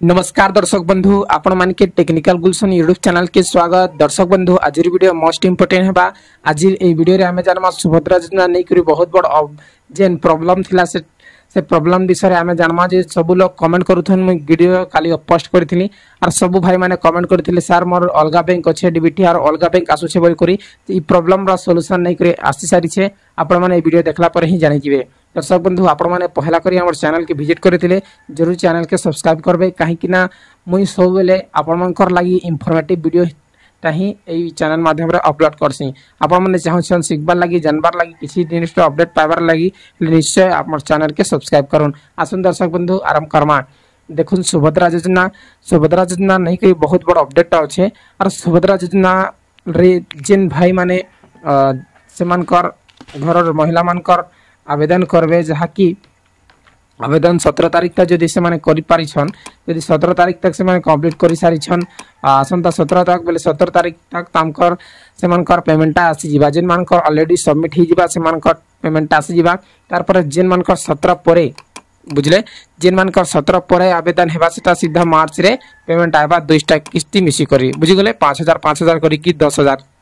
नमस्कार दर्शक बंधु आपण मान के टेक्निकल गुलशन यूट्यूब चैनल के स्वागत। दर्शक बंधु आज वीडियो मोस्ट इंपोर्टेंट है। आज ए वीडियो रे हमें जानमा सुभद्रा योजना नहीं करी बहुत बड़ जेन प्रॉब्लम थिला से प्रॉब्लम विषय में जानमा जे सब लोग कमेंट करूथन। मैं वीडियो काली पोस्ट करथिली और सब भाई माने कमेंट करथिले सर मोर अलगा बैंक अच्छे डीबीटी और अलगा बैंक आसुछे बोल करी ई प्रॉब्लम रा सॉल्यूशन नहीं करे आसी सारी छे। आपण माने वीडियो देखला पर ही जानि जिवे। दर्शक बंधु आपण मैंने पहला करी हमर चैनल के विजिट करथिले जरूर चैनल के सब्सक्राइब करबे कहीं कि ना मुई सब बेले आपण मनकर लागि इंफॉर्मेटिव वीडियो ताही एई चैनल माध्यम रे अपलोड करसी। आपण माने चाहछन सिखबार लागि जानबार लागि किछि जिनिस अपडेट पाइबार लागि निश्चय हमर चैनल के सब्सक्राइब करूँ। आसन दर्शक बंधु आरंभ करमा। देखुन सुभद्रा योजना नहीं कई बहुत बड़ अपडेट अच्छे और सुभद्रा योजना रे जेन भाई माने सेमानकर घर महिला मानकर आवेदन करबे जहाँकि आवेदन 17 तारीख तक जदि से माने करि पारिछन यदि 17 तारीख तक से माने कंप्लीट करि सारिछन आसंता 17 तक बेले 17 तारीख तक तामकर से मानकर पेमेंट आसी जिबा जेन मानकर ऑलरेडी सबमिट ही जिबा से मानकर पेमेंट आसी जिबा तार पर जेन मानकर 17 परे बुझले जेन मानकर 17 परे आवेदन हेबा सेटा सीधा मार्च रे पेमेंट आबा 2टा किस्ती मिसी करी बुझि गले 5000 करी कि 10000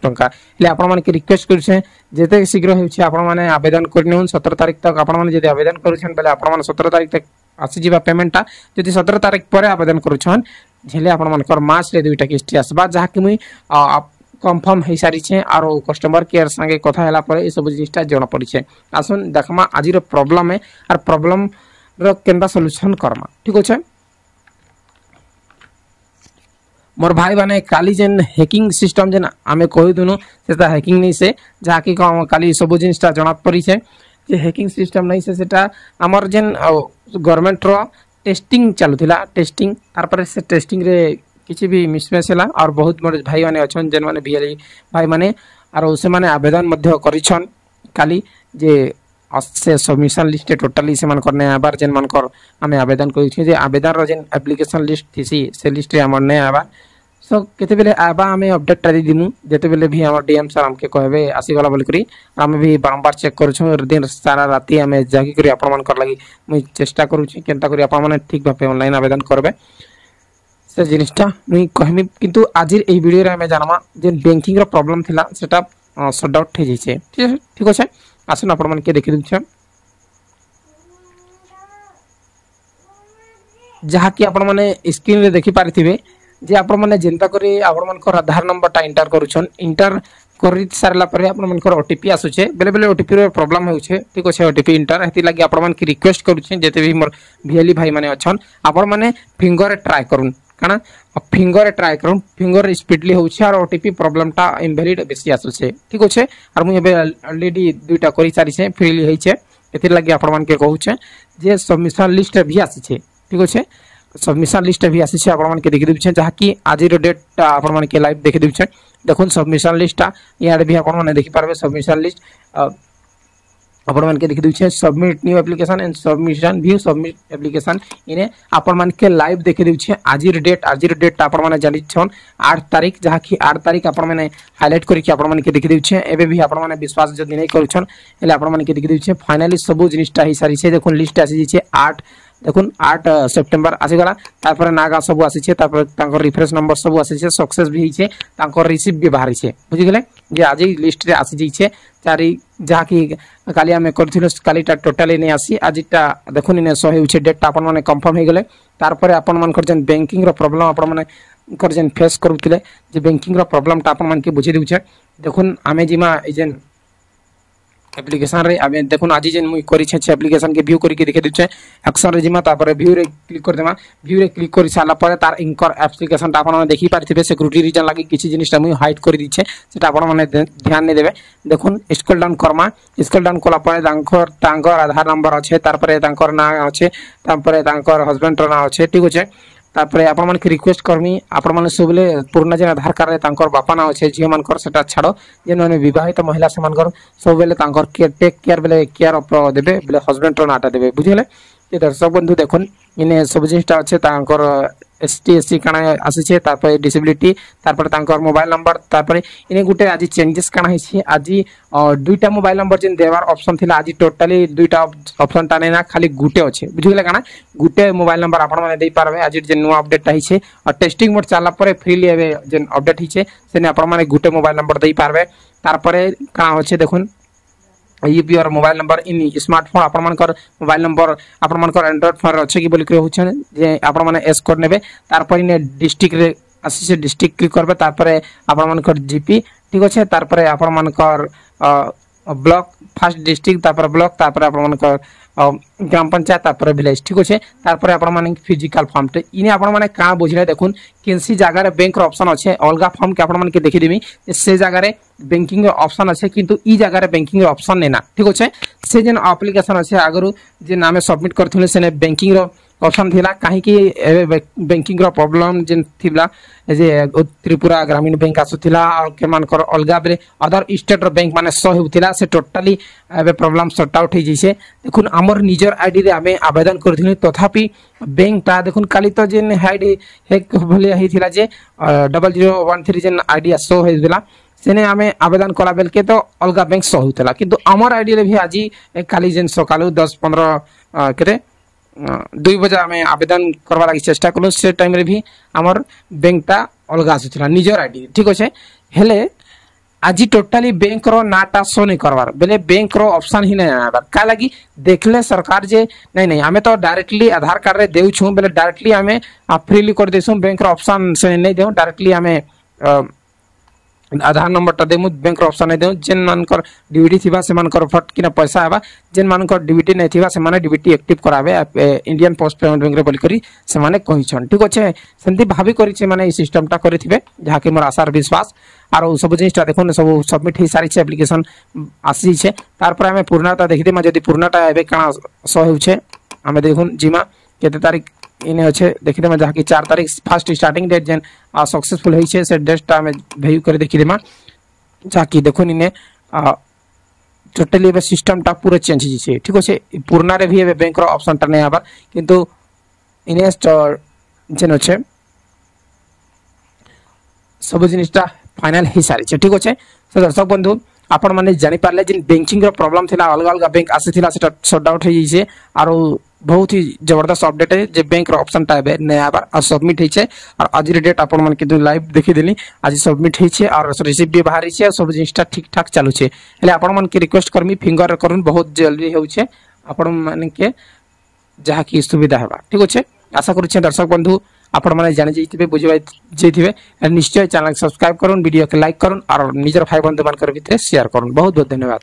टंका ले आपण माने के रिक्वेस्ट करछे जेते शीघ्र होछि आपण माने आवेदन करनिउन 17 तारीख तक आपण माने जदि आवेदन करूछन बेले आपण माने 17 तारीख तक आसी जिबा पेमेंटटा जदि 17 तारीख परे आवेदन करूछन झेले आपण मानकर मार्च रे 2टा किस्ती आसबा जहा कि मुई कंफर्म हे सारी छे और कस्टमर केयर संगे कथा हला परे ए सब जिनिसटा जण पड़ी छे। आसन देखमा आज रो प्रॉब्लम है और प्रॉब्लम रो केनबा सॉल्यूशन करमा ठीक होछे। मोर भाई माने काली जेन हैकिंग सिस्टम जेन आमे कहि दुनु सेटा हैकिंग नहीं से जहा कि काली सब जिनिसटा जणा पड़ी छे जे हैकिंग सिस्टम नहीं से सेटा हमर जेन गवर्नमेंट रो टेस्टिंग चालुथिला टेस्टिंग तार पर से टेस्टिंग रे किछि भी मिसमैच होला और बहुत मोर भाई माने अछन जेन माने भिएली भाई माने और से माने आवेदन मध्य करिछन काली जे से सबमिशन लिस्ट टोटली से मन करने आबार जेन मन कर हमें आवेदन करि छी जे आवेदन रो जेन एप्लीकेशन लिस्ट थिसी से लिस्ट रे हमर ने आबा सो केते बेले आबा हमें अपडेट करि दिनु जेते बेले भी हमर डीएम सर हमके कहबे आसी वाला बोल करी हम भी बारंबार चेक करू छु दिन सारा राती हमें जागी करी आपण मन कर लागि मुई चेष्टा करू छी केनता करी आपण माने ठीक भाबे ऑनलाइन आवेदन करबे से जिनिसटा मुई कहमी किंतु आज ए वीडियो रे हमें जानमा जेन बैंकिंग रो प्रॉब्लम थिला सेटा सॉर्ट आउट થઈ जैसे ठीक আছে। आसन आपण मन के देखि दिछे जहा कि आपण माने स्क्रीन रे देखि पारिथिबे जे आपण माने जेंता करी आपण मन को आधार नंबरटा एंटर करूछन एंटर करि सारला परे आपण मन को ओटीपी आसुछे बेले बेले ओटीपी रे प्रॉब्लम होउछे ठीक আছে ओटीपी एंटर हेति लागि आपण मन की रिक्वेस्ट करूछे जेते भी मोर भिएली भाई माने अछन आपण माने फिंगर ट्राई करूं काना फिंगर ट्राई करूं फिंगर स्पीडली होउछे और ओटीपी प्रॉब्लमटा इनवैलिड बेसी आसुछे ठीक আছে और मुई एबे ऑलरेडी 2टा करि सारी छे फ्रीली होइछे एति लागि आपण मन के कहूछे जे सबमिशन लिस्ट भी आसीछे ठीक আছে सबमिशन लिस्ट भी आसीछे आपण मन के देखि दिछे जहा कि आज रो डेट आपण मन के लाइव देखि दिछे देखुन सबमिशन लिस्टटा यार भी आपण मन देखि पारबे सबमिशन लिस्ट आपण मन के देखि दिछे submit new application and submission view submit application इने आपण मन के लाइव देखि दिछे आज रो डेट आपण मन जानि छन 8 तारीख जहा कि 8 तारीख आपण मन हाइलाइट करि कि आपण मन के देखि दिछे एबे भी आपण मन विश्वास जदि नै करूछन एले आपण मन के देखि दिछे फाइनली सब जिनिसटा ही सारी छे देखुन लिस्ट आसी छे 8 देखुन 8 सेप्टेम्बर आसी गला तापर नागा सब आसी छे तापर तांकर रिफ्रेश नंबर सब आसी छे सक्सेस भी छे तांकर रिसीव भी बाहरी छे बुझि गेले जे आज लिस्ट रे आसी जई छे चारि जहा कि काली हमें करथिलो कालीटा टोटली नै आसी आजिटा देखुन ने 100 होछे डेट आपन माने कंफर्म हे गेले तार पर आपन मन कर जन बैंकिंग रो प्रॉब्लम आपन माने कर जन फेस करूतिले जे बैंकिंग रो प्रॉब्लम ता आपन मन के बुझि देउछे देखुन हमें जिमा एजन एप्लीकेशन रे आबे देखुन आज जेन मुई करि छे एप्लीकेशन के व्यू करि के देखे दिछे एक्शन रे जिमा तापर व्यू रे क्लिक कर देमा व्यू रे क्लिक करि साला पर तार इनकर एप्लीकेशन ता आपन देखि पारथिबे सिक्योरिटी रीजन लागि किछि जिनिसटा मुई हाइड करि दिछे सेटा आपन माने ध्यान नै देबे देखुन scroll down Karma scroll down Cola पर तांकर आधार नंबर अच्छे तार पर तांकर नाम अच्छे तार पर तांकर हस्बैंड रो नाम अच्छे ठीक अछि तापरे आपण मन के रिक्वेस्ट करमी आपण मन सबले पूर्ण जन आधार कार्ड रे तांकर बापा नाम अछि जे मानकर सेटा छाडो जे माने विवाहित महिला से मानकर सबले तांकर टेक केयर बेले केयर ऑफ देबे बेले हस्बैंड रो नाटा देबे बुझिले ये दर्शक बंधु देखुन इने सब जिनिसटा अछि तांकर ST काना आसी तापर डिसेबिलिटी तापर तांकर मोबाइल नंबर तापर इने गुटे आज चेंजेस काना हिछि आज दुईटा मोबाइल नंबर जेन देवार ऑप्शन थिला आज टोटली दुईटा ऑप्शन टाने ना खाली गुटे अछि बुझिले काना गुटे मोबाइल नंबर आपण माने देई पारबे आज जेन नुवा अपडेट हिछि और टेस्टिंग मोड चला परे फ्रीली एबे जेन अपडेट हिछि सेने आपण माने गुटे मोबाइल नंबर देई पारबे तारपरे का होछि देखुन UPR mobile number in smartphone आपण मानकर मोबाइल नंबर आपण मानकर एंड्रॉइड फोन अच्छे कि बोल के होछन जे आपण माने एस कोड नेबे तारपर इन डिस्ट्रिक्ट रे आसी से डिस्ट्रिक्ट क्लिक करबे तारपर आपण मानकर जीपी ठीक अछि तारपर आपण मानकर ब्लॉक फर्स्ट डिस्ट्रिक्ट तापर ब्लॉक तापर आपण मानकर ग्राम पंचायत तापर विलेज ठीक अछि तापर आपण माने फिजिकल फॉर्म ते इने आपण माने का बुझले देखुन केनसी जगह रे बैंक रो ऑप्शन अछि अलगा फॉर्म के आपण माने के देखि देमी से जगह रे बैंकिंग रो ऑप्शन अछि किंतु ई जगह रे बैंकिंग रो ऑप्शन नेना ठीक अछि से जेन एप्लीकेशन अछि आगरु जे नामे सबमिट करथिले सेने बैंकिंग रो ऑप्शन थिला काहे कि बैंकिंग रो प्रॉब्लम जेन थिला जे त्रिपुरा ग्रामीण बैंक आसुथिला और के मानकर अलगा बेले अदर स्टेट रो बैंक माने सो होतिला से टोटली एबे प्रॉब्लम सॉर्ट आउट हे जइसे देखुन हमर निजर आईडी रे हमें आवेदन करथिले तथापि बैंक ता देखुन काली तो जेन आईडी हैक भले हिथिला जे 0013 जेन आईडी सो हेदिला सेने हमें आवेदन कला बेल के तो अलगा बैंक सो होतिला किंतु हमर आईडी रे भी आज काली जेन सकालु 10-15 करे 2 बजे हमें आवेदन करवा लागि चेष्टा कलो से टाइम रे भी हमर बैंकटा अलगा आसुथिला निजर आईडी ठीक अछि हेले आज टोटली बैंक रो नाटा शो नहीं करवार बेले बैंक रो ऑप्शन ही नहीं आबार का लगी देखले सरकार जे नहीं हमें तो डायरेक्टली आधार कार्ड रे देउ छु बेले डायरेक्टली हमें फ्रीली कर देसु बैंक रो ऑप्शन से नहीं देउ डायरेक्टली हमें आधार नंबर ता देमु बैंक रो ऑप्शन नहीं देउ जेन मानकर डीबीटी थिबा से मानकर फट किना पैसा आबा जेन मानकर डीबीटी नहीं थिबा से माने डीबीटी एक्टिव करावे इंडियन पोस्ट पेमेंट बैंक रे बोल करी से माने कहि छन ठीक अछि सेंती भाभी करी छे माने ई सिस्टम ता करिथिबे जहा के मोर आशार विश्वास आरो सब जिनिसटा देखुन सब सबमिट हे सारी छे एप्लीकेशन आसी छे तार पर हमें पूर्णता देखि देमा जदी पूर्णता एबे काना सो होउ छे हमें देखुन जिमा केते तारीख इने अच्छे देखि देमा जहा कि 4 तारीख फर्स्ट स्टार्टिंग डेट जेन सक्सेसफुल होई छे से डेटटा हमें भेयू कर देखि देमा जहा कि देखुन इने टोटली एबे सिस्टम टा पूरा चेंज ही छे ठीक अछि पूर्णा रे भी एबे बैंक रो ऑप्शन टा नै आबा किंतु इने जेन अच्छे सब जिनिसटा फाइनल ही सारी छे ठीक अछि तो दर्शक बंधु आपण माने जानि पारले जिन बैंकिंग रो प्रॉब्लम थिला अलग अलग बैंक आसीथिला सेटा सॉर्ट आउट होई जे आरो बहुत ही जबरदस्त अपडेट है जे बैंक रो ऑप्शन टा बे नया बार और सबमिट होई छे और आज रे डेट आपण मन के लाइव देखि देली आज सबमिट होई छे और रिसीव भी बाहरी छे सब जिनिसटा ठीक ठाक चालू छे हेले आपण मन के रिक्वेस्ट करमी फिंगर करून बहुत जल्दी होउ छे आपण मन के जहा की सुविधा हेबा ठीक अछि आशा करू छे दर्शक बंधु आपण माने जानि जइथिबे बुझबाय जइथिबे निश्चय चैनल सब्सक्राइब करून वीडियो के लाइक करून और निजर भाई बंधु मान कर भीतर शेयर करून बहुत बहुत धन्यवाद।